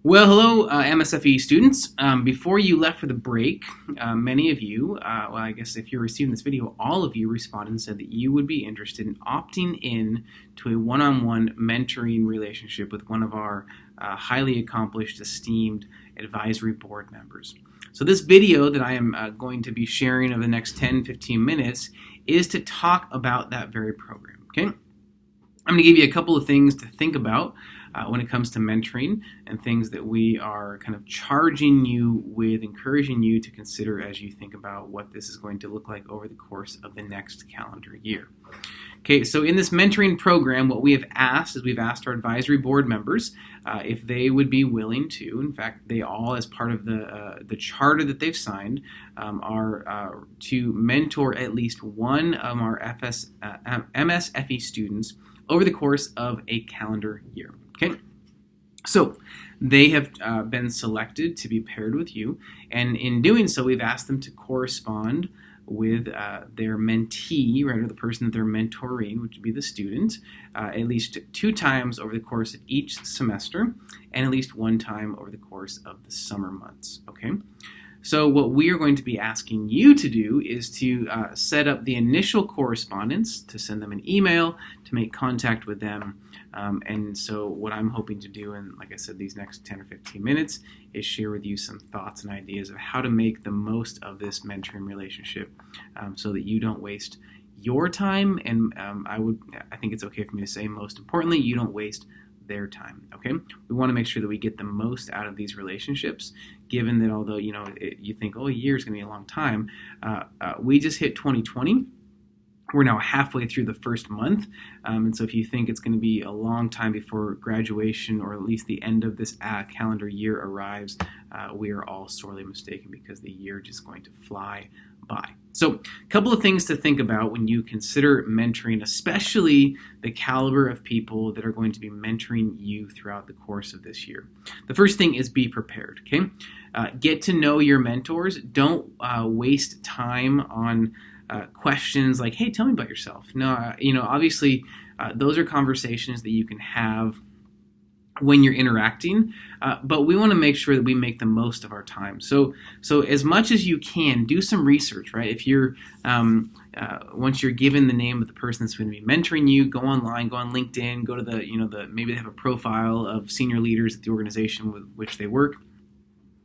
Well, hello, MSFE students. Before you left for the break, many of you, well, I guess if you're receiving this video, all of you responded and said that you would be interested in opting in to a one-on-one mentoring relationship with one of our highly accomplished, esteemed advisory board members. So this video that I am going to be sharing over the next 10-15 minutes is to talk about that very program, okay? I'm going to give you a couple of things to think about when it comes to mentoring and things that we are kind of charging you with, encouraging you to consider as you think about what this is going to look like over the course of the next calendar year. Okay, so in this mentoring program, what we have asked is we've asked our advisory board members if they would be willing to, in fact, they all, as part of the charter that they've signed, are to mentor at least one of our MSFE students over the course of a calendar year. Okay, so they have been selected to be paired with you, and in doing so, we've asked them to correspond with their mentee, right, or the person that they're mentoring, which would be the student, at least 2 times over the course of each semester, and at least 1 time over the course of the summer months. Okay. So what we are going to be asking you to do is to set up the initial correspondence, to send them an email, to make contact with them. And so what I'm hoping to do in, like I said, these next 10 or 15 minutes is share with you some thoughts and ideas of how to make the most of this mentoring relationship so that you don't waste your time. And I think it's okay for me to say, most importantly, you don't waste their time. Okay, we want to make sure that we get the most out of these relationships, given that although you think, oh, a year is going to be a long time, we just hit 2020. We're now halfway through the first month, and so if you think it's going to be a long time before graduation, or at least the end of this calendar year arrives, we are all sorely mistaken, because the year is just going to fly by. So a couple of things to think about when you consider mentoring, especially the caliber of people that are going to be mentoring you throughout the course of this year. The first thing is be prepared, okay? Get to know your mentors. Don't waste time on questions like, hey, tell me about yourself. No, obviously those are conversations that you can have when you're interacting, but we want to make sure that we make the most of our time. So as much as you can, do some research, right? If you're, once you're given the name of the person that's going to be mentoring you, go online, go on LinkedIn, go to maybe they have a profile of senior leaders at the organization with which they work.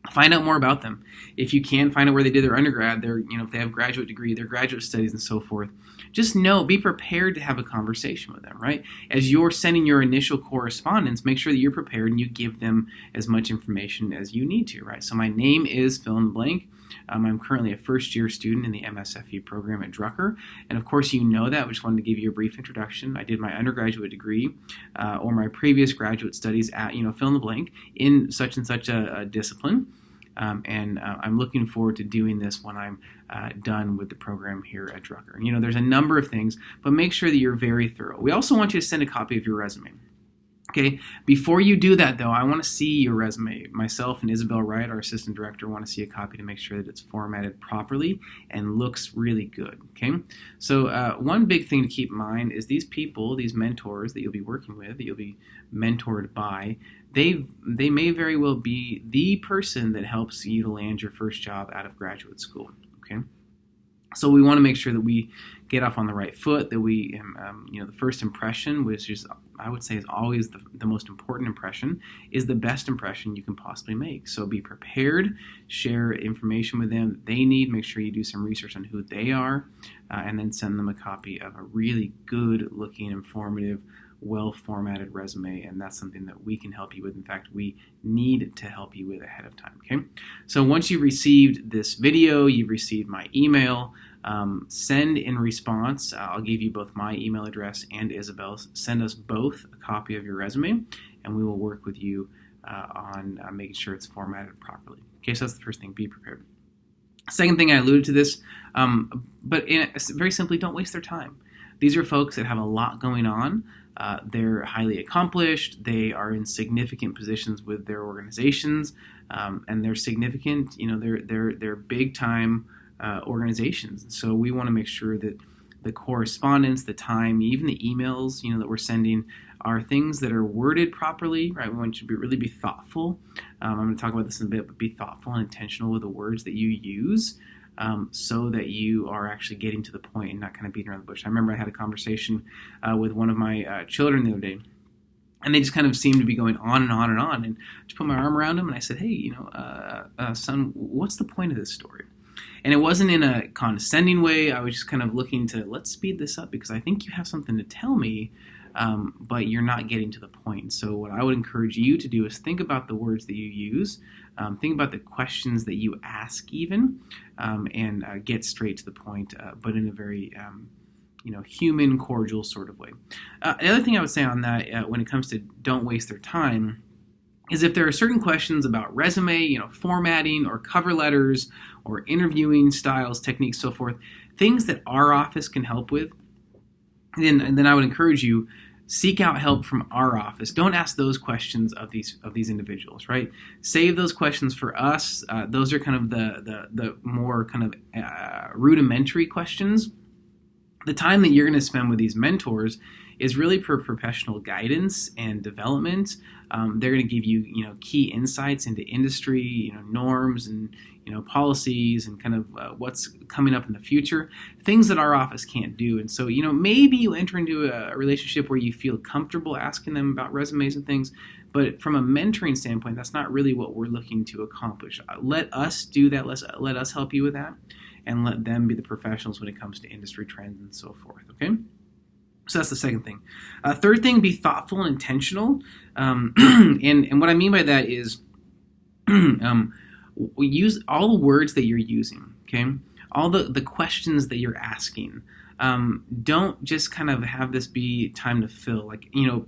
Find out more about them. If you can, find out where they did their undergrad, if they have a graduate degree, their graduate studies, and so forth. Just be prepared to have a conversation with them, right? As you're sending your initial correspondence, make sure that you're prepared and you give them as much information as you need to, right? So my name is fill in the blank. I'm currently a first-year student in the MSFE program at Drucker, and of course you know that. I just wanted to give you a brief introduction. I did my undergraduate degree or my previous graduate studies at, fill in the blank, in such and such a discipline, and I'm looking forward to doing this when I'm done with the program here at Drucker. And, there's a number of things, but make sure that you're very thorough. We also want you to send a copy of your resume. Okay, before you do that, though, I want to see your resume. Myself and Isabel Wright, our assistant director, want to see a copy to make sure that it's formatted properly and looks really good. Okay, so one big thing to keep in mind is these people, these mentors that you'll be working with, that you'll be mentored by, they may very well be the person that helps you to land your first job out of graduate school. Okay. So we want to make sure that we get off on the right foot, that we, the first impression, which is, I would say, is always the most important impression, is the best impression you can possibly make. So be prepared, share information with them that they need, make sure you do some research on who they are, and then send them a copy of a really good-looking, informative, well-formatted resume, and that's something that we can help you with. In fact, we need to help you with ahead of time, okay? So once you've received this video, you've received my email, send in response. I'll give you both my email address and Isabel's. Send us both a copy of your resume, and we will work with you on making sure it's formatted properly. Okay, so that's the first thing, be prepared. Second thing, I alluded to this, but very simply, don't waste their time. These are folks that have a lot going on. They're highly accomplished. They are in significant positions with their organizations, and they're significant. They're big time organizations. So we want to make sure that the correspondence, the time, even the emails, that we're sending are things that are worded properly, right? We want you to really be thoughtful. I'm going to talk about this in a bit, but be thoughtful and intentional with the words that you use, so that you are actually getting to the point and not kind of beating around the bush. I remember I had a conversation with one of my children the other day, and they just kind of seemed to be going on and on and on. And I just put my arm around him and I said, hey, son, what's the point of this story? And it wasn't in a condescending way. I was just kind of looking to, let's speed this up because I think you have something to tell me, but you're not getting to the point. So what I would encourage you to do is think about the words that you use, think about the questions that you ask even, and get straight to the point, but in a very human, cordial sort of way. The other thing I would say on that, when it comes to don't waste their time, is if there are certain questions about resume, formatting or cover letters or interviewing styles, techniques, so forth, things that our office can help with, then I would encourage you, seek out help from our office. Don't ask those questions of these individuals, right? Save those questions for us. Those are kind of the more kind of rudimentary questions. The time that you're going to spend with these mentors is really for professional guidance and development. They're going to give you, key insights into industry, norms and, policies and kind of what's coming up in the future, things that our office can't do. And so, maybe you enter into a relationship where you feel comfortable asking them about resumes and things, but from a mentoring standpoint, that's not really what we're looking to accomplish. Let us do that. Let us help you with that, and let them be the professionals when it comes to industry trends and so forth, okay? So that's the second thing. Third thing, be thoughtful and intentional. And what I mean by that is we use all the words that you're using, okay? All the questions that you're asking. Don't just kind of have this be time to fill.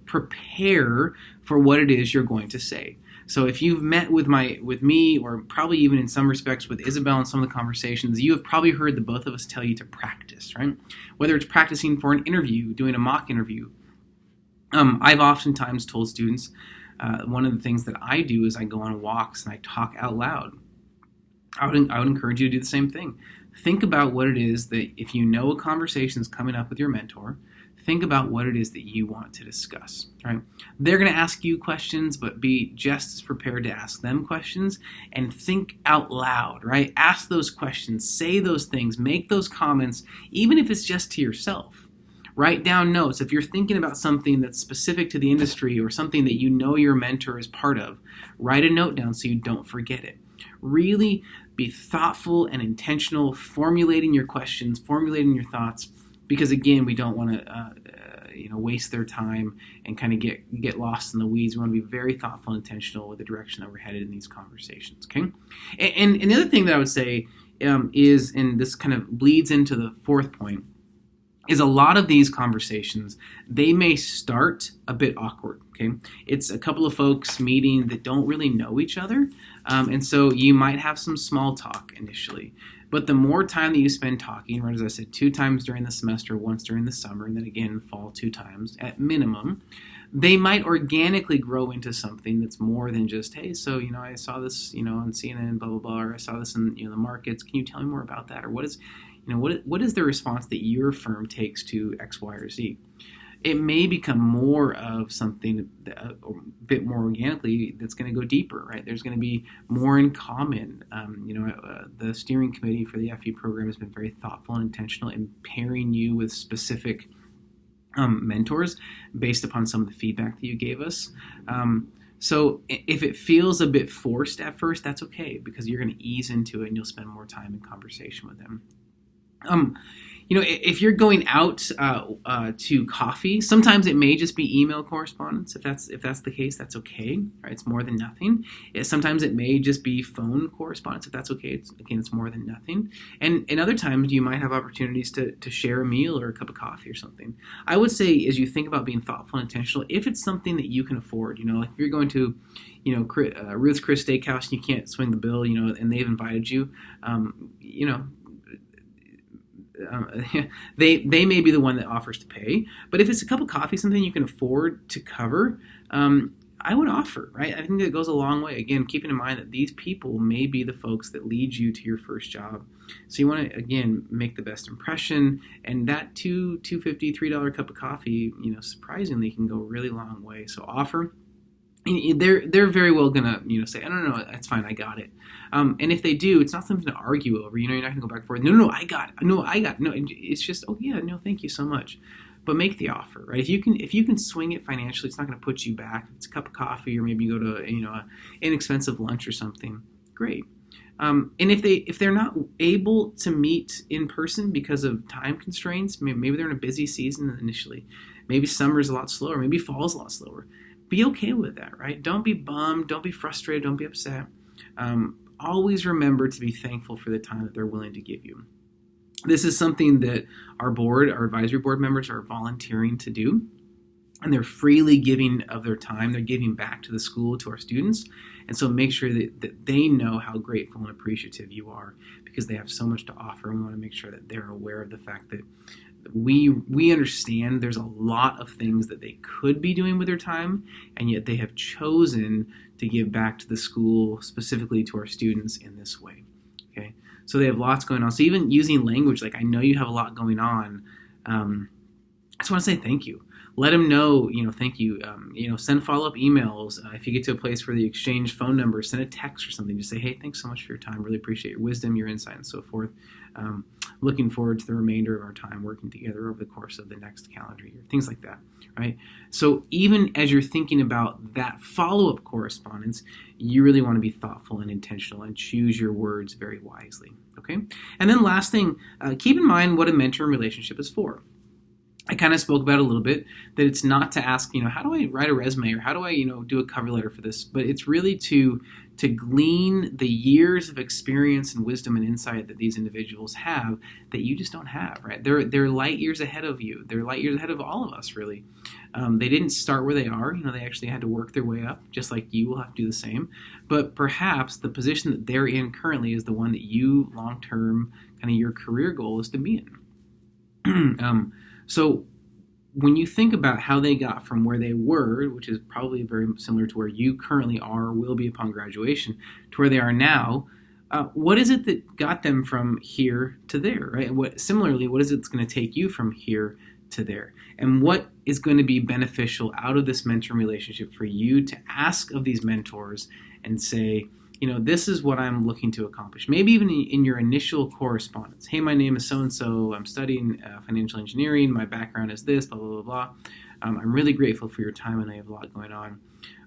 Prepare for what it is you're going to say. So if you've met with me, or probably even in some respects with Isabel in some of the conversations, you have probably heard the both of us tell you to practice, right? Whether it's practicing for an interview, doing a mock interview. I've oftentimes told students, one of the things that I do is I go on walks and I talk out loud. I would encourage you to do the same thing. Think about what it is that, if you know a conversation is coming up with your mentor, think about what it is that you want to discuss, right? They're going to ask you questions, but be just as prepared to ask them questions, and think out loud, right? Ask those questions, say those things, make those comments, even if it's just to yourself. Write down notes. If you're thinking about something that's specific to the industry or something that your mentor is part of, write a note down so you don't forget it. Really be thoughtful and intentional, formulating your questions, formulating your thoughts, because again, we don't want to waste their time and kind of get lost in the weeds. We want to be very thoughtful and intentional with the direction that we're headed in these conversations, okay? And the other thing that I would say is, and this kind of bleeds into the fourth point, is a lot of these conversations, they may start a bit awkward, okay? It's a couple of folks meeting that don't really know each other, and so you might have some small talk initially. But the more time that you spend talking, right, as I said, 2 times during the semester, once during the summer, and then again fall 2 times at minimum, they might organically grow into something that's more than just, hey, so, I saw this, on CNN, blah, blah, blah, or I saw this in, the markets. Can you tell me more about that? Or what is the response that your firm takes to X, Y, or Z? It may become more of something a bit more organically that's going to go deeper, right? There's going to be more in common. The steering committee for the FE program has been very thoughtful and intentional in pairing you with specific mentors based upon some of the feedback that you gave us. So if it feels a bit forced at first, that's okay, because you're going to ease into it and you'll spend more time in conversation with them. If you're going out to coffee, sometimes it may just be email correspondence. If that's the case, that's okay, right? It's more than nothing. Sometimes it may just be phone correspondence. If that's okay, it's more than nothing. And other times you might have opportunities to share a meal or a cup of coffee or something. I would say, as you think about being thoughtful and intentional, if it's something that you can afford, if you're going to Ruth's Chris Steakhouse and you can't swing the bill, and they've invited you, they may be the one that offers to pay. But if it's a cup of coffee, something you can afford to cover, I would offer, right? I think that goes a long way. Again, keeping in mind that these people may be the folks that lead you to your first job. So you want to, again, make the best impression, and that $2.50, $3 cup of coffee, surprisingly can go a really long way. So offer. They're very well gonna say, I don't know, that's fine, I got it. And if they do, it's not something to argue over. You're not gonna go back and forth. No, I got it. No, I got it. No, it's just, oh yeah, no, thank you so much. But make the offer, right? If you can swing it financially, it's not going to put you back. It's a cup of coffee, or maybe you go to an inexpensive lunch or something. Great. And if they're not able to meet in person because of time constraints, maybe they're in a busy season initially. Maybe summer's a lot slower. Maybe fall's a lot slower. Be okay with that, right? Don't be bummed. Don't be frustrated. Don't be upset. Always remember to be thankful for the time that they're willing to give you. This is something that our advisory board members are volunteering to do, and they're freely giving of their time. They're giving back to the school, to our students. And so make sure that they know how grateful and appreciative you are, because they have so much to offer. And we want to make sure that they're aware of the fact that we understand there's a lot of things that they could be doing with their time, and yet they have chosen to give back to the school, specifically to our students, in this way. Okay, so they have lots going on. So even using language like, I know you have a lot going on, I just want to say thank you. Let them know, thank you. Send follow-up emails. If you get to a place where they exchange phone numbers, send a text or something. Just say, hey, thanks so much for your time. Really appreciate your wisdom, your insight, and so forth. Looking forward to the remainder of our time working together over the course of the next calendar year. Things like that, right? So even as you're thinking about that follow-up correspondence, you really want to be thoughtful and intentional and choose your words very wisely, okay? And then last thing, keep in mind what a mentor relationship is for. I kind of spoke about it a little bit, that it's not to ask, how do I write a resume, or how do I, do a cover letter for this? But it's really to glean the years of experience and wisdom and insight that these individuals have that you just don't have, right? They're light years ahead of you. They're light years ahead of all of us, really. They didn't start where they are. They actually had to work their way up, just like you will have to do the same. But perhaps the position that they're in currently is the one that you, long-term, kind of your career goal is to be in. So when you think about how they got from where they were, which is probably very similar to where you currently are or will be upon graduation, to where they are now, what is it that got them from here to there, right? Similarly, what is it that's going to take you from here to there? And what is going to be beneficial out of this mentor relationship for you to ask of these mentors and say, this is what I'm looking to accomplish. Maybe even in your initial correspondence. Hey, my name is so-and-so. I'm studying financial engineering. My background is this, blah, blah, blah, blah. I'm really grateful for your time, and I have a lot going on.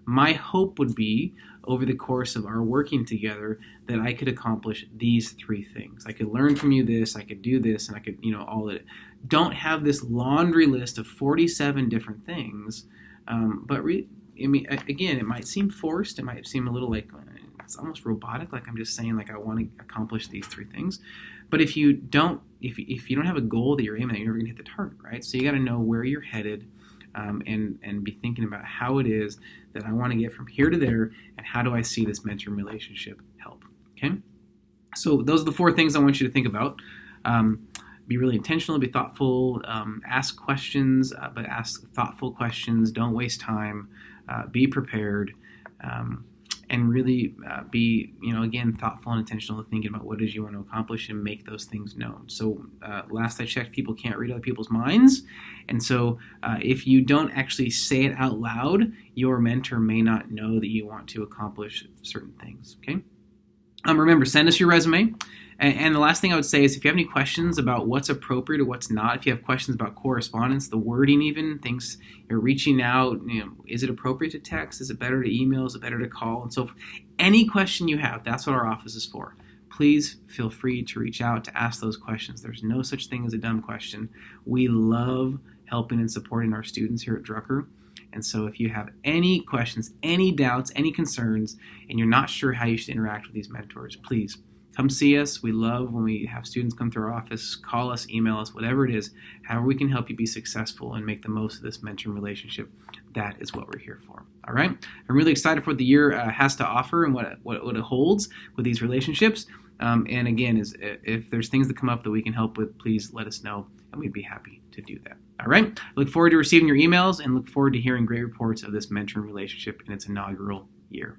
My hope would be, over the course of our working together, that I could accomplish these three things. I could learn from you this, I could do this, and I could, all of it. Don't have this laundry list of 47 different things. Again, it might seem forced. It might seem a little like... it's almost robotic, like I'm just saying, like, I want to accomplish these three things. But if you don't have a goal that you're aiming at, you're never going to hit the target, right? So you got to know where you're headed, and be thinking about how it is that I want to get from here to there, and how do I see this mentor relationship help, okay? So those are the four things I want you to think about. Be really intentional, be thoughtful, ask questions, but ask thoughtful questions. Don't waste time. Be prepared. And really be, again, thoughtful and intentional in thinking about what it is you want to accomplish and make those things known. So last I checked, people can't read other people's minds. And so if you don't actually say it out loud, your mentor may not know that you want to accomplish certain things, okay? Remember, send us your resume. And the last thing I would say is, if you have any questions about what's appropriate or what's not, if you have questions about correspondence, the wording even, things you're reaching out, is it appropriate to text? Is it better to email? Is it better to call? And so any question you have, that's what our office is for. Please feel free to reach out to ask those questions. There's no such thing as a dumb question. We love helping and supporting our students here at Drucker. And so if you have any questions, any doubts, any concerns, and you're not sure how you should interact with these mentors, please come see us. We love when we have students come through our office, call us, email us, whatever it is. However we can help you be successful and make the most of this mentoring relationship, that is what we're here for. All right? I'm really excited for what the year has to offer and what it holds with these relationships. And again, if there's things that come up that we can help with, please let us know, and we'd be happy to do that. All right. I look forward to receiving your emails and look forward to hearing great reports of this mentoring relationship in its inaugural year.